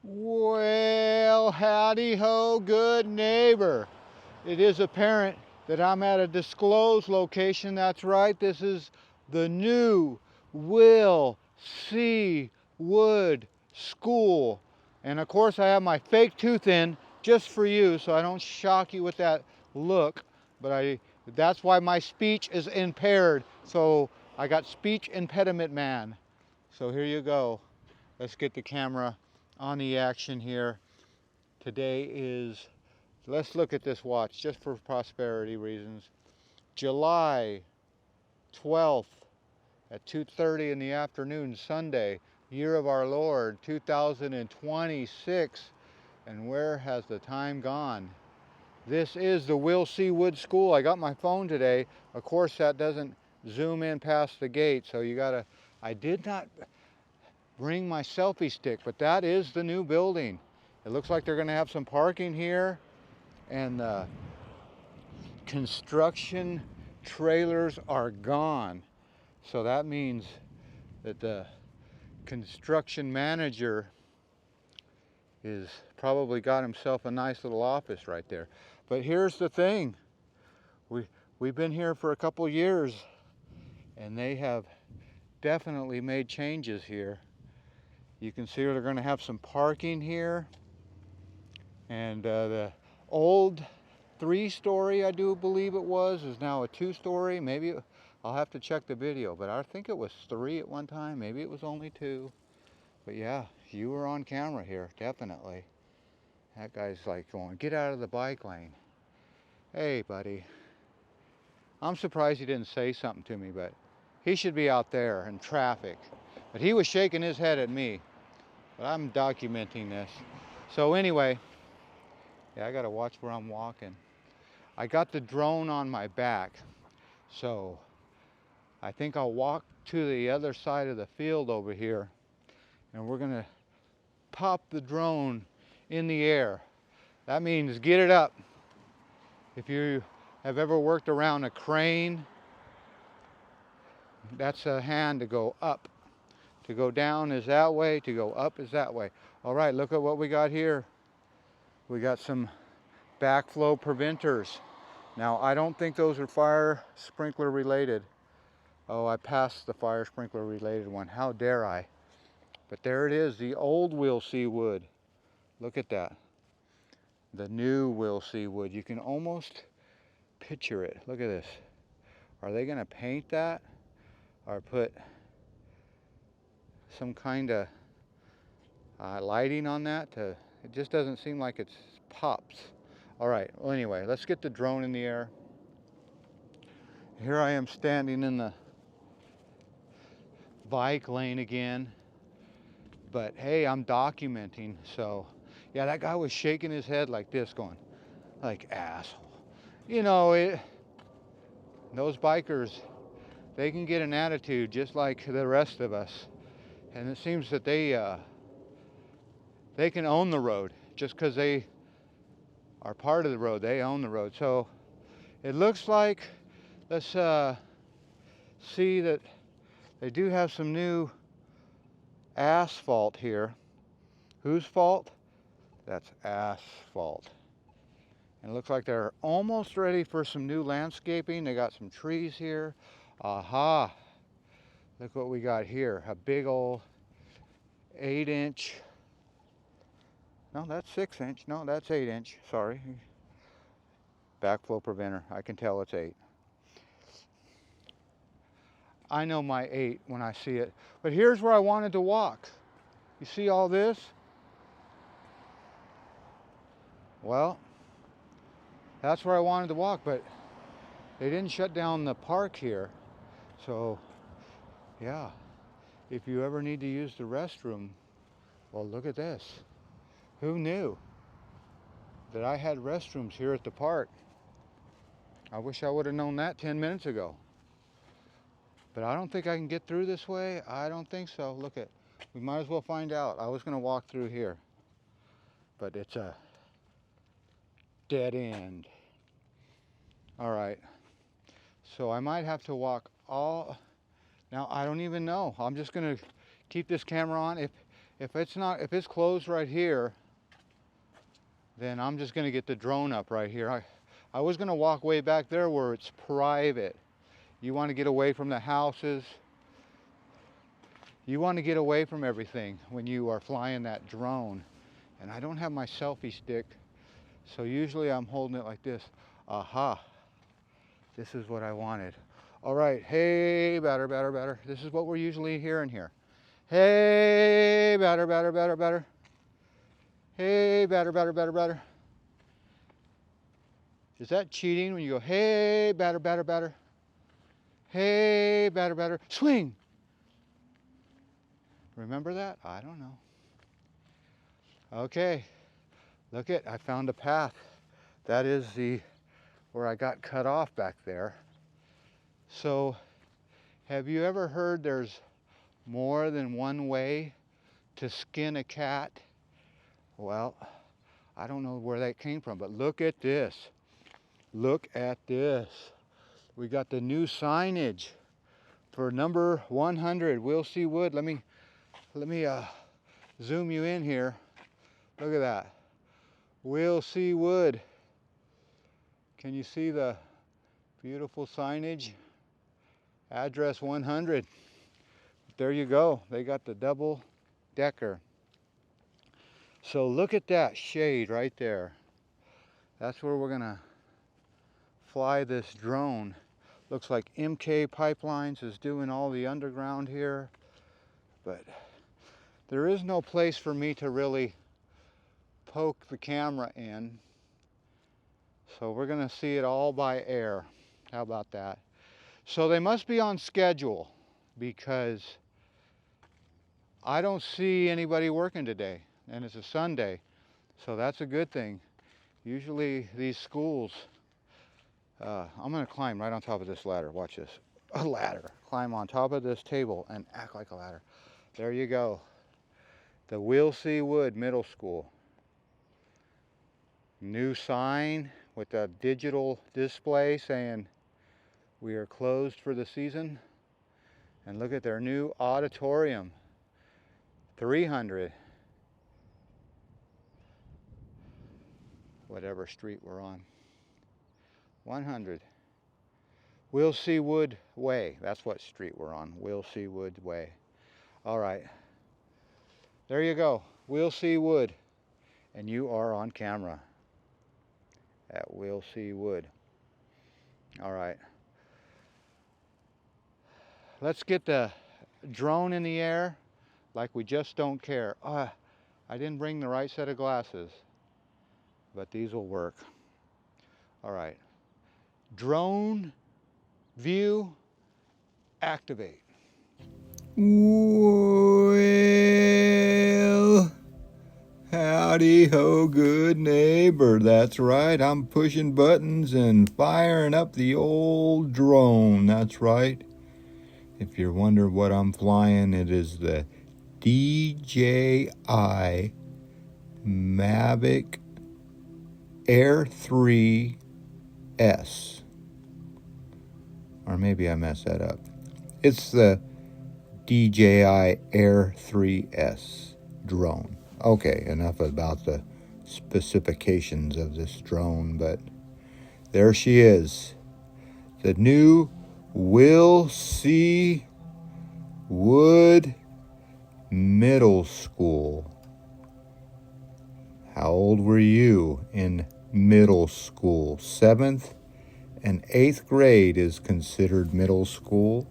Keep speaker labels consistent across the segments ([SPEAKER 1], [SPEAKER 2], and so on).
[SPEAKER 1] Well, howdy ho, good neighbor. It is apparent that I'm at a disclosed location. That's right, this is the new Will C. Wood School. And of course, I have my fake tooth in just for you so I don't shock you with that look. But that's why my speech is impaired. So I got speech impediment man. So here you go. Let's get the camera on the action here. Today is, let's look at this watch just for prosperity reasons. July 12th at 2:30 in the afternoon, Sunday, year of our Lord 2026. And where has the time gone? This is the Will C. Wood School. I got my phone today. Of course, that doesn't zoom in past the gate, so you gotta, I did not bring my selfie stick, but that is the new building. It looks like they're going to have some parking here, and the construction trailers are gone. So that means that the construction manager is probably got himself a nice little office right there. But here's the thing. We've been here for a couple years, and they have definitely made changes here. You can see they're going to have some parking here. And the old 3-story, I do believe it was, is now a 2-story. Maybe I'll have to check the video, but I think it was 3 at one time. Maybe it was only 2. But yeah, you were on camera here, definitely. That guy's like going, get out of the bike lane. Hey, buddy. I'm surprised he didn't say something to me, but he should be out there in traffic. But he was shaking his head at me. But I'm documenting this. So anyway, yeah, I gotta watch where I'm walking. I got the drone on my back, so I think I'll walk to the other side of the field over here, and we're gonna pop the drone in the air. That means get it up. If you have ever worked around a crane, that's a hand to go up. To go down is that way, to go up is that way. All right, look at what we got here. We got some backflow preventers. Now, I don't think those are fire sprinkler related. Oh, I passed the fire sprinkler related one. How dare I? But there it is, the old Will C. Wood. Look at that. The new Will C. Wood. You can almost picture it. Look at this. Are they going to paint that or put some kind of lighting on that? It just doesn't seem like it's pops. All right, well anyway, let's get the drone in the air. Here I am standing in the bike lane again. But hey, I'm documenting, so yeah, that guy was shaking his head like this, going, like, asshole. You know, those bikers, they can get an attitude just like the rest of us. And it seems that they can own the road just because they are part of the road. They own the road. So it looks like, let's see that they do have some new asphalt here. Whose fault? That's asphalt. And it looks like they're almost ready for some new landscaping. They got some trees here. Aha! Look what we got here. A big old 8-inch. No, that's 6-inch. No, that's 8-inch. Sorry. Backflow preventer. I can tell it's 8. I know my 8 when I see it. But here's where I wanted to walk. You see all this? Well, that's where I wanted to walk, but they didn't shut down the park here. So, yeah, if you ever need to use the restroom, well, look at this. Who knew that I had restrooms here at the park? I wish I would have known that 10 minutes ago. But I don't think I can get through this way. I don't think so. Look at, we might as well find out. I was going to walk through here, but it's a dead end. All right. So I might have to walk all, now I don't even know. I'm just going to keep this camera on. If it's closed right here, then I'm just gonna get the drone up right here. I was gonna walk way back there where it's private. You wanna get away from the houses. You wanna get away from everything when you are flying that drone. And I don't have my selfie stick, so usually I'm holding it like this. Aha, this is what I wanted. All right, hey, batter, batter, batter. This is what we're usually hearing here. Hey, batter, batter, batter, batter. Hey, batter, batter, batter, batter. Is that cheating when you go, hey, batter, batter, batter? Hey, batter, batter, swing. Remember that? I don't know. Okay, look it, I found a path. That is where I got cut off back there. So, have you ever heard there's more than one way to skin a cat? Well, I don't know where that came from, but look at this. Look at this. We got the new signage for number 100, Will C. Wood. Let me zoom you in here. Look at that. Will C. Wood. Can you see the beautiful signage? Address 100. There you go. They got the double decker. So look at that shade right there. That's where we're gonna fly this drone. Looks like MK Pipelines is doing all the underground here, but there is no place for me to really poke the camera in. So we're gonna see it all by air. How about that? So they must be on schedule because I don't see anybody working today, and it's a Sunday, so that's a good thing. Usually these schools, I'm gonna climb right on top of this ladder. Watch this. A ladder. Climb on top of this table and act like a ladder. There you go. The Will C. Wood Middle School. New sign with a digital display saying we are closed for the season. And look at their new auditorium. 300. Whatever street we're on. 100. Will C. Wood Way. That's what street we're on. Will C. Wood Way. All right. There you go. Will C. Wood. And you are on camera at Will C. Wood. All right. Let's get the drone in the air like we just don't care. I didn't bring the right set of glasses, but these will work. All right. Drone view activate. Well, howdy ho, good neighbor. That's right, I'm pushing buttons and firing up the old drone. That's right. If you're wondering what I'm flying, it is the DJI Mavic Air 3S. Or maybe I messed that up. It's the DJI Air 3S drone. Okay, enough about the specifications of this drone, but there she is. The new Will C. Wood Middle School. How old were you in middle school? 7th and 8th grade is considered middle school.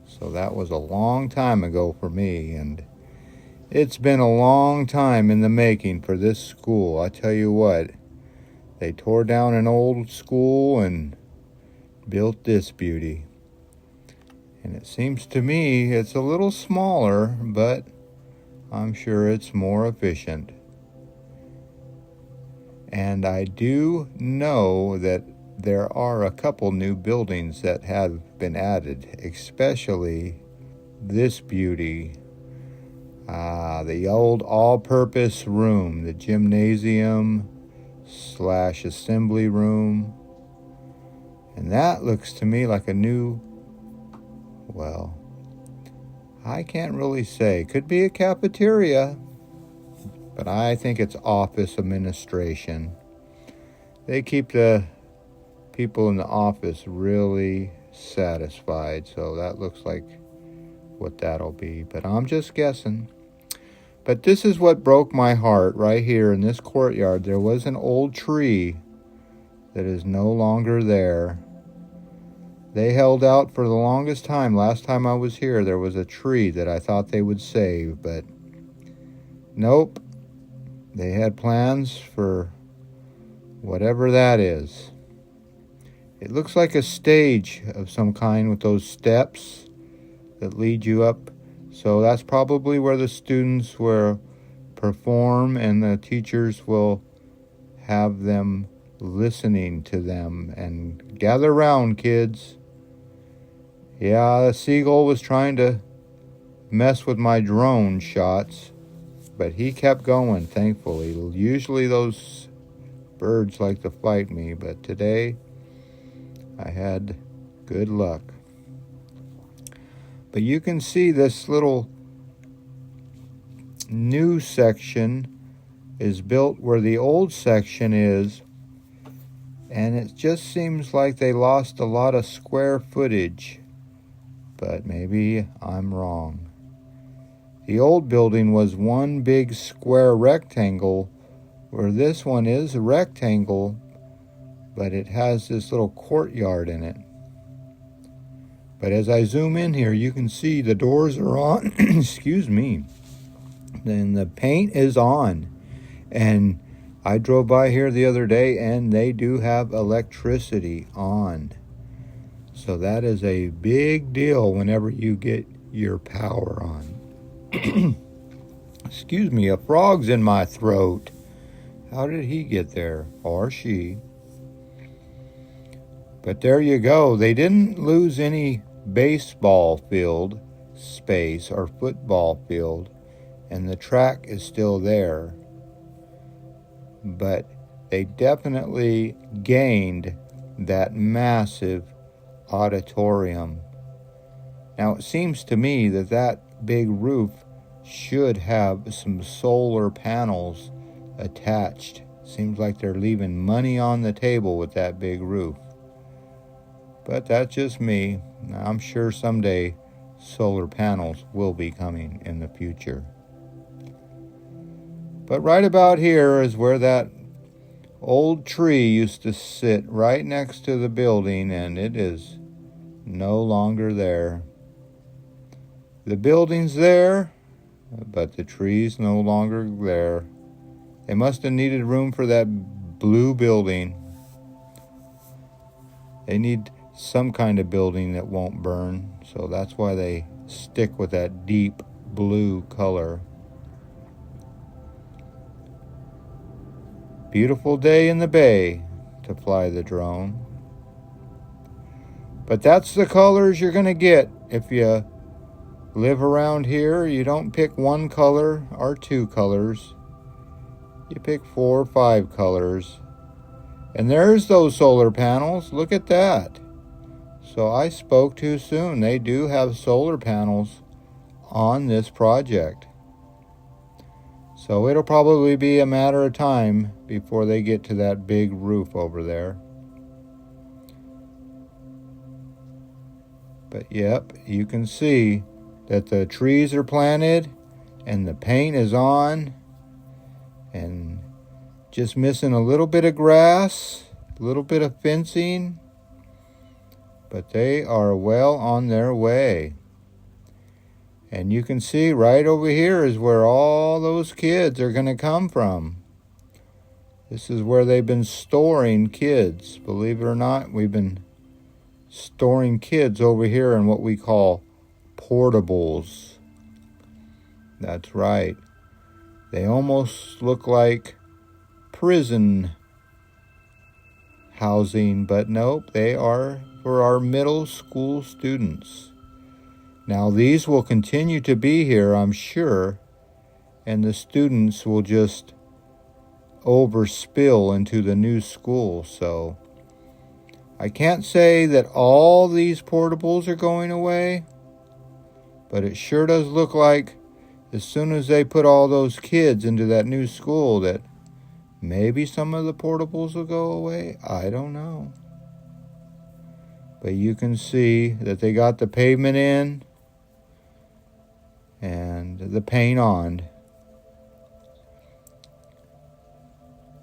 [SPEAKER 1] So that was a long time ago for me, and it's been a long time in the making for this school. I tell you what, they tore down an old school and built this beauty. And it seems to me it's a little smaller, but I'm sure it's more efficient. And I do know that there are a couple new buildings that have been added, especially this beauty. The old all-purpose room, the gymnasium / assembly room. And that looks to me like a new, well, I can't really say. Could be a cafeteria, but I think it's office administration. They keep the people in the office really satisfied, so that looks like what that'll be, but I'm just guessing. But this is what broke my heart right here in this courtyard. There was an old tree that is no longer there. They held out for the longest time. Last time I was here, there was a tree that I thought they would save, but nope. They had plans for whatever that is. It looks like a stage of some kind with those steps that lead you up. So that's probably where the students will perform and the teachers will have them listening to them. And gather round, kids. Yeah, the seagull was trying to mess with my drone shots, but he kept going, thankfully. Usually those birds like to fight me, but today I had good luck. But you can see this little new section is built where the old section is, and it just seems like they lost a lot of square footage, but maybe I'm wrong. The old building was one big square rectangle, where this one is a rectangle, but it has this little courtyard in it. But as I zoom in here, you can see the doors are on. Excuse me. And the paint is on. And I drove by here the other day, and they do have electricity on. So that is a big deal whenever you get your power on. Excuse me, a frog's in my throat. How did he get there? Or she? But there you go. They didn't lose any baseball field space or football field, and the track is still there. But they definitely gained that massive auditorium. Now it seems to me that that big roof should have some solar panels attached. Seems like they're leaving money on the table with that big roof. But that's just me. I'm sure someday solar panels will be coming in the future. But right about here is where that old tree used to sit, right next to the building, and it is no longer there. The building's there, but the tree's no longer there. They must have needed room for that blue building. They need some kind of building that won't burn, so that's why they stick with that deep blue color. Beautiful day in the bay to fly the drone. But that's the colors you're going to get if you live around here. You don't pick one color or two colors. You pick 4 or 5 colors. And there's those solar panels. Look at that. So I spoke too soon. They do have solar panels on this project. So it'll probably be a matter of time before they get to that big roof over there. But yep, you can see that the trees are planted and the paint is on, and just missing a little bit of grass, a little bit of fencing, but they are well on their way. And you can see right over here is where all those kids are going to come from. This is where they've been storing kids. Believe it or not, we've been storing kids over here in what we call portables. That's right. They almost look like prison housing, but nope, they are for our middle school students. Now these will continue to be here, I'm sure, and the students will just overspill into the new school. So I can't say that all these portables are going away, But it sure does look like as soon as they put all those kids into that new school that maybe some of the portables will go away. I don't know. But you can see that they got the pavement in and the paint on.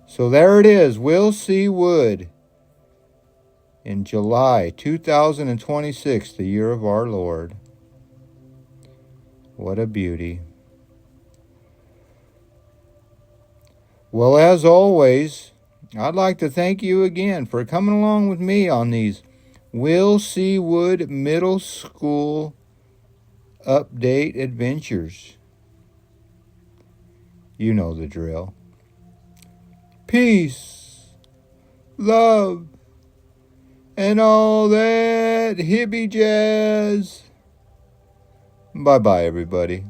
[SPEAKER 1] So there it is. We'll see wood in July 2026, the year of our Lord. What a beauty. Well, as always, I'd like to thank you again for coming along with me on these We'll See Wood Middle School update adventures. You know the drill. Peace, love, and all that hippie jazz. Bye-bye, everybody.